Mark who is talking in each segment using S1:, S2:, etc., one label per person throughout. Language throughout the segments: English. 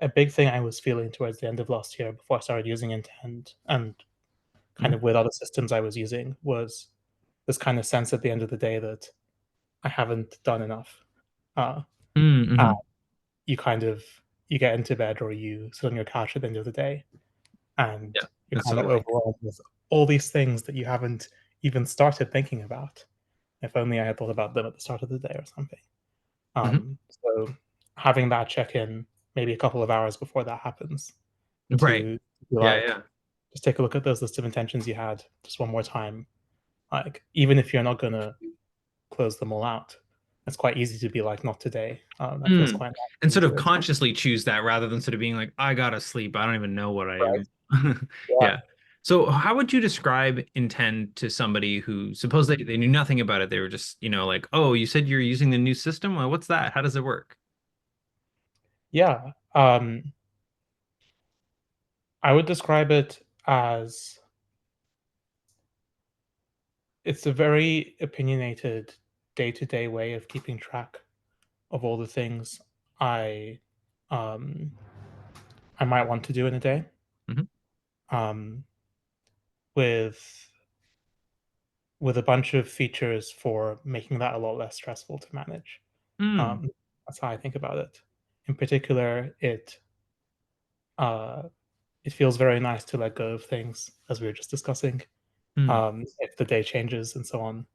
S1: a big thing I was feeling towards the end of last year before I started using intend and kind
S2: Mhm.
S1: of with other systems I was using was this kind of sense at the end of the day that I haven't done enough. Uh, uh,
S2: Mm-hmm.
S1: you kind of you get into bed or you sit on your couch at the end of the day and
S2: Yeah,
S1: you're
S2: that's
S1: kind of
S2: totally.
S1: overwhelmed with all these things that you haven't even started thinking about. If only I had thought about them at the start of the day or something.
S2: Mhm.
S1: So having that check in maybe a couple of hours before that happens
S2: Right.
S1: to be
S2: Yeah,
S1: like,
S2: yeah.
S1: just take a look at those list of intentions you had just one more time. Like, even if you're not gonna close them all out, it's quite easy to be like, not today. That feels
S2: Mm.
S1: quite
S2: And
S1: nice
S2: sort
S1: to
S2: of
S1: do it.
S2: consciously choose that rather than sort of being like, I gotta sleep. I don't even know what I
S1: Right.
S2: am.
S1: Yeah.
S2: Yeah. So how would you describe intend to somebody who suppose they knew nothing about it? They were just, like, oh, you said you're using the new system? Well, what's that? How does it work?
S1: Yeah. I would describe it as it's a very opinionated day-to-day way of keeping track of all the things I um I might want to do in a day.
S2: Hmm.
S1: Um with with a bunch of features for making that a lot less stressful to manage.
S2: Mm.
S1: Um, that's how I think about it. In particular, uh, it feels very nice to let go of things, as we were just discussing.
S2: Mm.
S1: If the day changes and so on,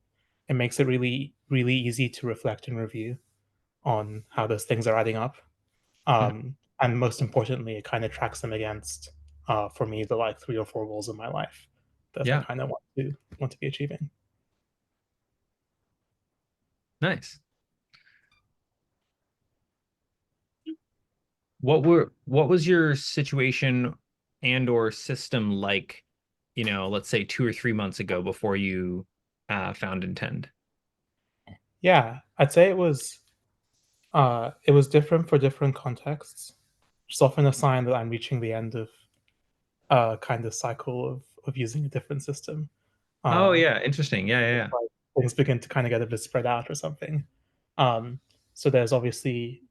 S1: it makes it really, really easy to reflect and review on how those things are adding up.
S2: Mhm.
S1: And most importantly, it kind of tracks them against, for me, the like 3 or 4 goals in my life that I
S2: Yeah.
S1: kind of want to be achieving.
S2: Nice. What was your situation and or system like, let's say 2 or 3 months ago before you found intend?
S1: Yeah, I'd say it was different for different contexts. It's often a sign that I'm reaching the end of a kind of cycle of using a different system.
S2: Oh
S1: Uh,
S2: yeah, interesting. Yeah, yeah, yeah.
S1: like things begin to kind of get a bit spread out or something. Um, so there's obviously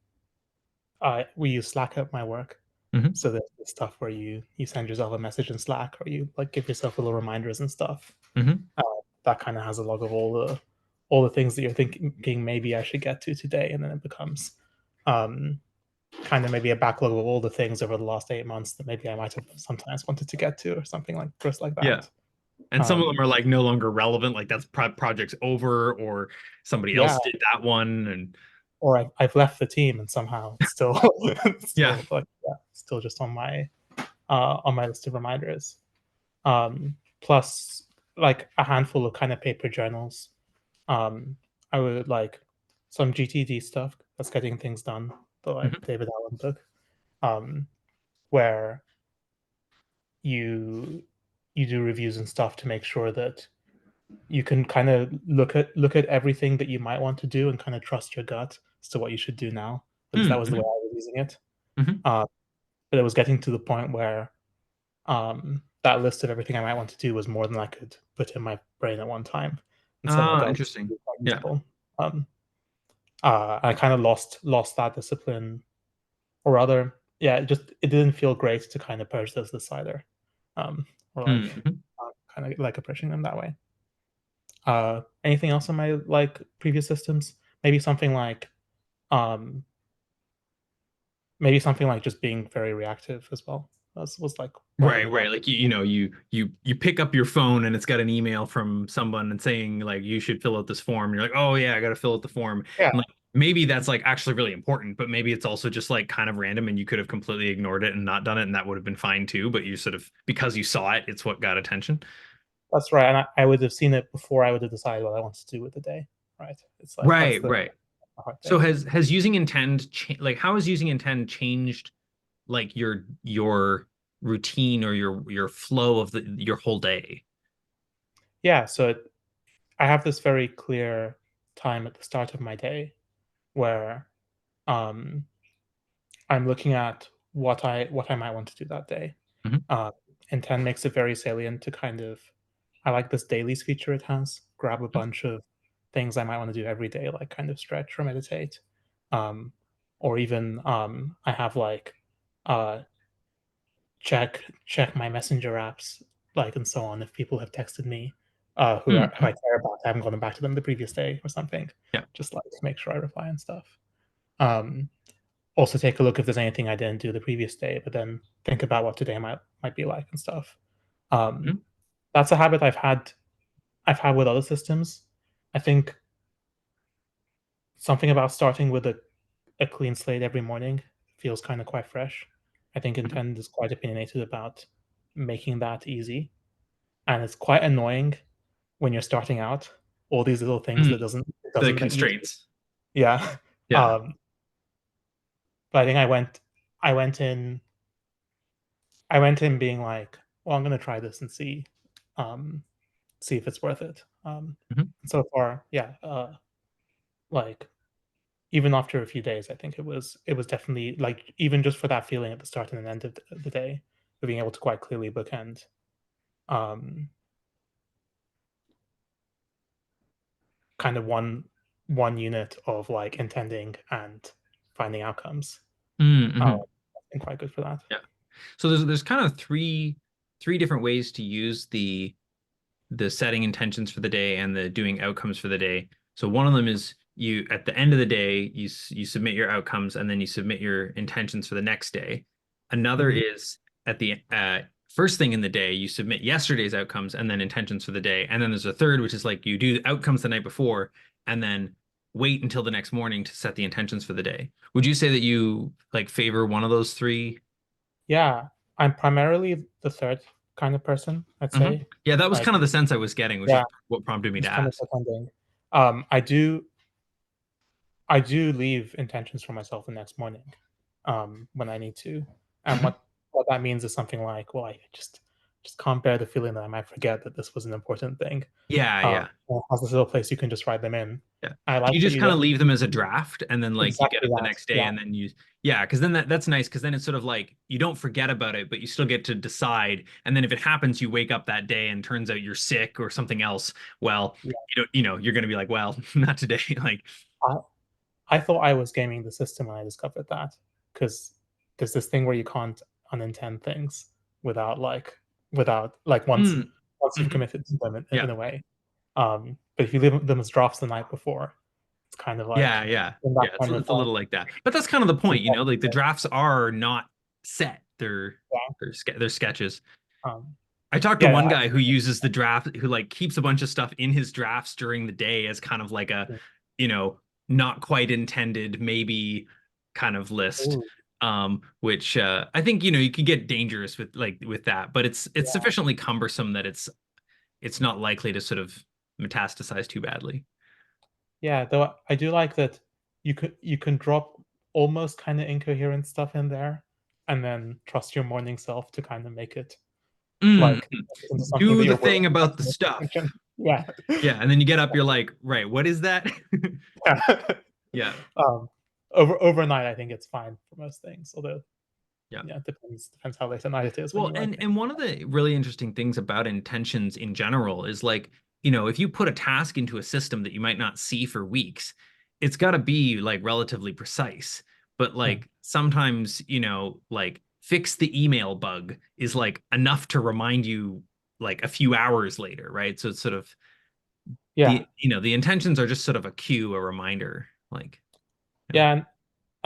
S1: we use Slack at my work.
S2: Hmm.
S1: So there's the stuff where you send yourself a message in Slack or you like give yourself little reminders and stuff.
S2: Hmm.
S1: Uh, that kind of has a log of all the things that you're thinking maybe I should get to today, and then it becomes um, kind of maybe a backlog of all the things over the last 8 months that maybe I might have sometimes wanted to get to or something like just like
S2: Yeah.
S1: that.
S2: And some of them
S1: Um,
S2: are like no longer relevant, like that's project's over, or somebody
S1: yeah,
S2: else did that one, and
S1: or I've left the team and somehow it's still it's
S2: yeah.
S1: still like yeah, still just on my list of reminders. Plus like a handful of kind of paper journals. Um, I would like some GTD stuff that's getting things done, the like
S2: Mhm.
S1: David Allen book, um, where you you do reviews and stuff to make sure that you can kind of look at everything that you might want to do and kind of trust your gut as to what you should do now. At least that was the way
S2: Mhm.
S1: I was using it.
S2: Mhm.
S1: Uh, but it was getting to the point where that list of everything I might want to do was more than I could put in my brain at one time, and so it
S2: Oh,
S1: got
S2: interesting.
S1: quite
S2: Yeah.
S1: useful. Um, I kind of lost that discipline, or rather, yeah, it didn't feel great to kind of purge those lists either, or like
S2: Mhm.
S1: kind of like approaching them that way. Anything else on my like previous systems? Maybe something like um, maybe something like just being very reactive as well. Was like one of
S2: Right,
S1: the
S2: right.
S1: ones.
S2: Like you pick up your phone and it's got an email from someone and saying like you should fill out this form. You're like, oh yeah, I got to fill out the form.
S1: Yeah,
S2: And like maybe that's like actually really important, but maybe it's also just like kind of random and you could have completely ignored it and not done it and that would have been fine too. But you sort of because you saw it, it's what got attention.
S1: that's right. And I would have seen it before I would have decided what I wanted to do with the day. Right. It's like that's
S2: Right,
S1: the
S2: right.
S1: hard
S2: So
S1: thing.
S2: has using intend like how has using intend changed like your routine or your flow of your whole day?
S1: Yeah. So I have this very clear time at the start of my day where um, I'm looking at what I might want to do that day.
S2: Mhm.
S1: Uh, and 10 makes it very salient to kind of I like this dailies feature it has. Grab a bunch of things I might want to do every day, like kind of stretch or meditate. Um, or even I have like uh, check my messenger apps, like, and so on, if people have texted me, who I
S2: Mm-hmm.
S1: care about, I haven't gotten back to them the previous day or something,
S2: Yeah.
S1: just like to make sure I reply and stuff. Um, Also take a look if there's anything I didn't do the previous day, but then think about what today might be like and stuff. Um,
S2: Mhm.
S1: that's a habit I've had with other systems. I think something about starting with a clean slate every morning feels kind of quite fresh. I think
S2: Mhm.
S1: Intend is quite opinionated about making that easy, and it's quite annoying when you're starting out. All these little things
S2: Mm,
S1: that it
S2: the
S1: doesn't let you do.
S2: constraints.
S1: Yeah.
S2: Yeah.
S1: Um, but I think I went in being like, well, I'm gonna try this and um, see if it's worth it.
S2: Mhm.
S1: So far, yeah, like even after a few days, I think it was definitely like even just for that feeling at the start and the end of the day, of being able to quite clearly bookend um, kind of one unit of like intending and finding outcomes.
S2: Mm-hmm.
S1: It's been quite good for that.
S2: Yeah. So there's kind of three different ways to use the setting intentions for the day and the doing outcomes for the day. So one of them is you at the end of the day you submit your outcomes and then you submit your intentions for the next day. Another
S1: Mhm.
S2: is at the first thing in the day you submit yesterday's outcomes and then intentions for the day. And then there's a third which is like you do outcomes the night before and then wait until the next morning to set the intentions for the day. Would you say that you like favor one of those three?
S1: Yeah, I'm primarily the third kind of person, I'd
S2: Mhm.
S1: say.
S2: Yeah, that was
S1: Like,
S2: kind of the sense I was getting, which is
S1: yeah,
S2: what prompted me to
S1: just kind of
S2: ask.
S1: pretending. I do leave intentions for myself the next morning, when I need to. And
S2: Mhm.
S1: what that means is something like, well, I just can't bear the feeling that I might forget that this was an important thing.
S2: Yeah, yeah.
S1: Well, it has this little place you can just write them in.
S2: Yeah.
S1: I
S2: Do
S1: like
S2: you
S1: that
S2: just
S1: you
S2: kind of
S1: don't
S2: leave them as a draft and then like you get
S1: exactly
S2: up the
S1: that.
S2: next day
S1: Yeah,
S2: and then yeah, because then that's nice because then it's sort of like you don't forget about it, but you still get to decide. And then if it happens, you wake up that day and turns out you're sick or something else. Well,
S1: yeah.
S2: you're gonna be like, well, not today. Like,
S1: I I thought I was gaming the system when I discovered that, because there's this thing where you can't unintend things without
S2: mm,
S1: once you've
S2: mhm.
S1: committed to them in
S2: Yeah.
S1: a way. But if you leave them as drafts the night before, it's kind of
S2: Yeah,
S1: like
S2: yeah.
S1: in that
S2: Yeah, it's
S1: kind of
S2: it's a little like that. But that's kind of the point, like the
S1: yeah,
S2: drafts are not set. They're sketches.
S1: um,
S2: I talked to
S1: yeah,
S2: one guy who uses the draft, who like keeps a bunch of stuff in his drafts during the day as kind of like a, you know, not quite intended, maybe kind of list.
S1: ooh,
S2: Which I think, you can get dangerous with that, but it's
S1: yeah,
S2: sufficiently cumbersome that it's not likely to sort of metastasize too badly.
S1: yeah. Though I do like that you can drop almost kind of incoherent stuff in there, and then trust your morning self to kind of make it
S2: Mm,
S1: like into something
S2: do
S1: that
S2: the
S1: you're willing
S2: thing about the
S1: to pay
S2: stuff.
S1: attention. Yeah.
S2: Yeah, and then you get up, you're like, right, what is that?
S1: Yeah.
S2: Yeah.
S1: Um, overnight, I think it's fine for most things. Although,
S2: Yeah.
S1: yeah, it depends how late at night it is when
S2: Well,
S1: you write
S2: and
S1: things.
S2: one of the really interesting things about intentions in general is like, if you put a task into a system that you might not see for weeks, it's got to be like relatively precise. But
S1: Hmm.
S2: like sometimes, like fix the email bug is like enough to remind you like a few hours later, right? So it's sort of
S1: Yeah,
S2: the intentions are just sort of a cue, a reminder, like,
S1: yeah, and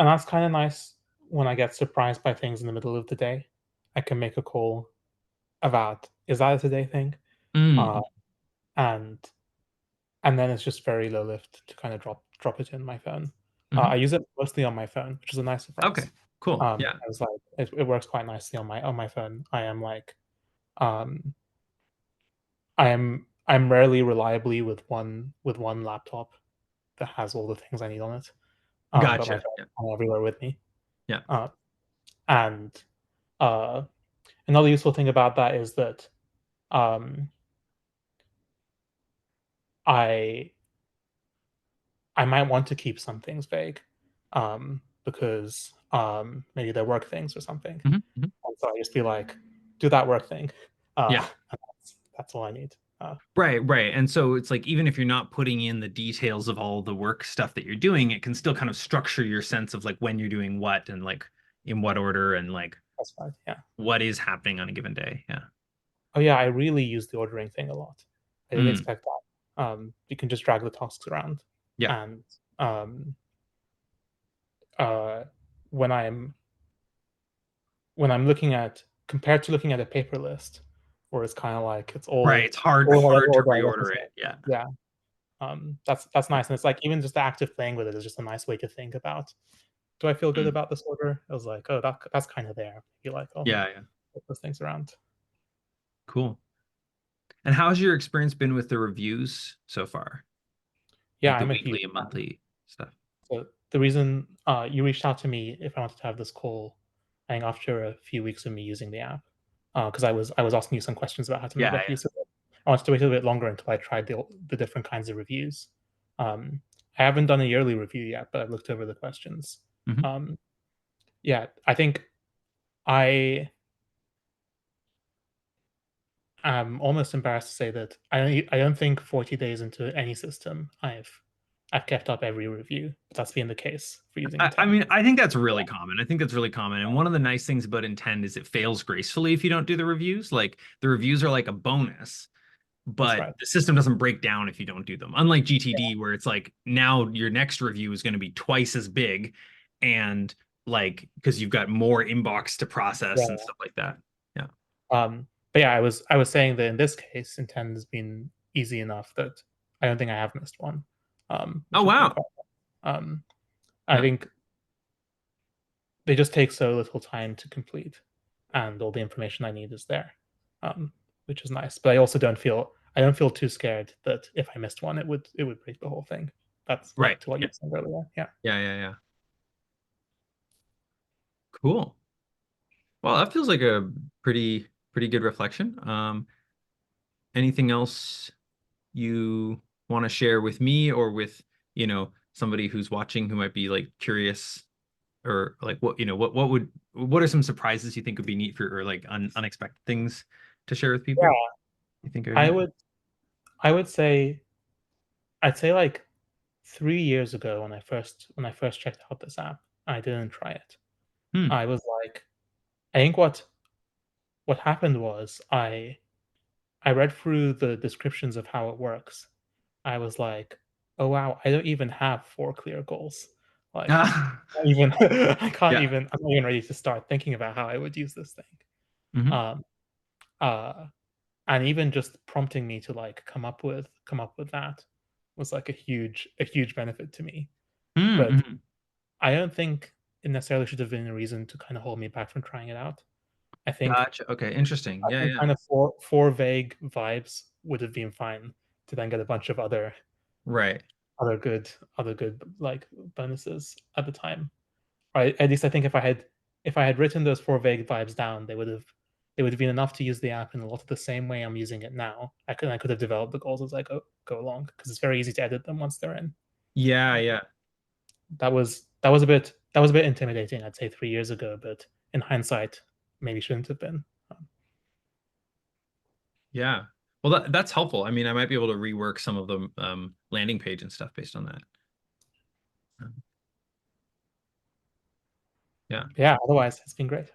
S1: that's kind of nice when I get surprised by things in the middle of the day. I can make a call about is that a today thing, uh,
S2: mm,
S1: and and then it's just very low lift to kind of drop it in my phone. I
S2: mhm.
S1: use it mostly on my phone, which is a nice
S2: Okay,
S1: surprise.
S2: cool. Yeah.
S1: I was like, it works quite nicely on my phone. Um, I'm rarely reliably with one laptop that has all the things I need on it. But my
S2: Gotcha.
S1: phone's
S2: Yeah.
S1: kind of everywhere with me.
S2: Yeah.
S1: Uh, and uh, Another useful thing about that is that um, I I might want to keep some things vague, because maybe they're work things or something.
S2: Mhm, mhm.
S1: And so I just be like, do that work thing.
S2: Yeah.
S1: And that's all I need.
S2: Right, right. And so it's like even if you're not putting in the details of all the work stuff that you're doing, it can still kind of structure your sense of like when you're doing what and like, in what order and like
S1: That's right. Yeah.
S2: what is happening on a given day. Yeah.
S1: Oh yeah, I really use the ordering thing a lot. I didn't
S2: Mm,
S1: expect that. You can just drag the tasks around,
S2: yeah.
S1: and um, uh, when I'm looking at compared to looking at a paper list, where it's kind of like it's
S2: Right.
S1: all
S2: It's hard
S1: whatever
S2: hard to
S1: order I
S2: reorder
S1: represent.
S2: it. Yeah.
S1: Yeah, that's nice, and it's like even just the act of playing with it is just a nice way to think about. Do I feel good
S2: Mm,
S1: about this order? I was like, oh, that's kind of there. You like, I'll
S2: yeah. Yeah.
S1: put those things around.
S2: Cool. And how's your experience been with the reviews so far?
S1: Yeah,
S2: Like the
S1: I'm a huge
S2: weekly and
S1: fan.
S2: monthly stuff.
S1: So the reason you reached out to me if I wanted to have this call, I think after a few weeks of me using the app, because I was asking you some questions about how to make
S2: Yeah.
S1: better use of it. I wanted to wait a little bit longer until I tried the different kinds of reviews. I haven't done a yearly review yet, but I've looked over the questions.
S2: Yeah. Mhm.
S1: Um, yeah, I think I am almost embarrassed to say that I don't think 40 days into any system I've kept up every review. That's been the case for using
S2: I
S1: Intend.
S2: mean, I think that's really common. I think that's really common. And one of the nice things about Intend is it fails gracefully if you don't do the reviews. Like the reviews are like a bonus,
S1: That's
S2: but
S1: right.
S2: the system doesn't break down if you don't do them. Unlike GTD, where it's like now your next review is going to be twice as big and like because you've got more inbox to process and
S1: Yeah.
S2: stuff like that. Yeah.
S1: But yeah, I was saying that in this case, Intend has been easy enough that I don't think I have missed one,
S2: Oh,
S1: which has been
S2: wow.
S1: quite. Um, I
S2: Yeah.
S1: think they just take so little time to complete, and all the information I need is there, um, which is nice. But I don't feel too scared that if I missed one, it would break the whole thing. That's
S2: Right.
S1: like to what
S2: Yeah.
S1: you said earlier. Yeah.
S2: Yeah. Yeah. Yeah. Cool. Well, that feels like a pretty good reflection. Anything else you want to share with me or with, somebody who's watching who might be like curious or like what are some surprises you think would be neat for or like unexpected things to share with
S1: Yeah.
S2: people? You think are
S1: I
S2: neat?
S1: would I would say I'd say like 3 years ago when I first checked out this app, I didn't try it.
S2: Hmm.
S1: I was like, I think what happened was I read through the descriptions of how it works. I was like, oh wow, I don't even have four clear goals. Like,
S2: Ah,
S1: not even
S2: yeah.
S1: I'm not even ready to start thinking about how I would use this thing.
S2: Hmm.
S1: Um, uh, and even just prompting me to like come up with that was like a huge benefit to me. But
S2: Mm-hmm.
S1: I don't think it necessarily should have been a reason to kind of hold me back from trying it out. I think
S2: Gotcha. Okay. Interesting.
S1: I
S2: Yeah.
S1: think
S2: Yeah.
S1: kind of four vague vibes would have been fine to then get a bunch of
S2: Right.
S1: other good like bonuses at the time. Or at least I think if I had written those four vague vibes down, they would have been enough to use the app in a lot of the same way I'm using it now. I could have developed the goals as I go along because it's very easy to edit them once they're in.
S2: Yeah.
S1: Uh,
S2: Yeah.
S1: that was a bit intimidating, I'd say 3 years ago, but in hindsight, maybe shouldn't have been.
S2: Yeah. Well, that's helpful. I mean, I might be able to rework some of the landing page and stuff based on that. Um, Yeah.
S1: Yeah, otherwise it's been great.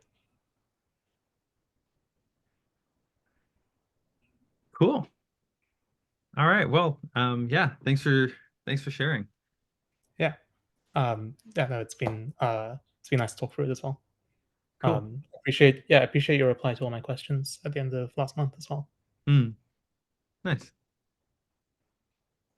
S2: Cool. All right. Well, yeah, thanks for sharing.
S1: Yeah. Yeah, no, it's been nice to talk through it as well.
S2: Cool.
S1: I appreciate your reply to all my questions at the end of last month as well.
S2: Mm, nice.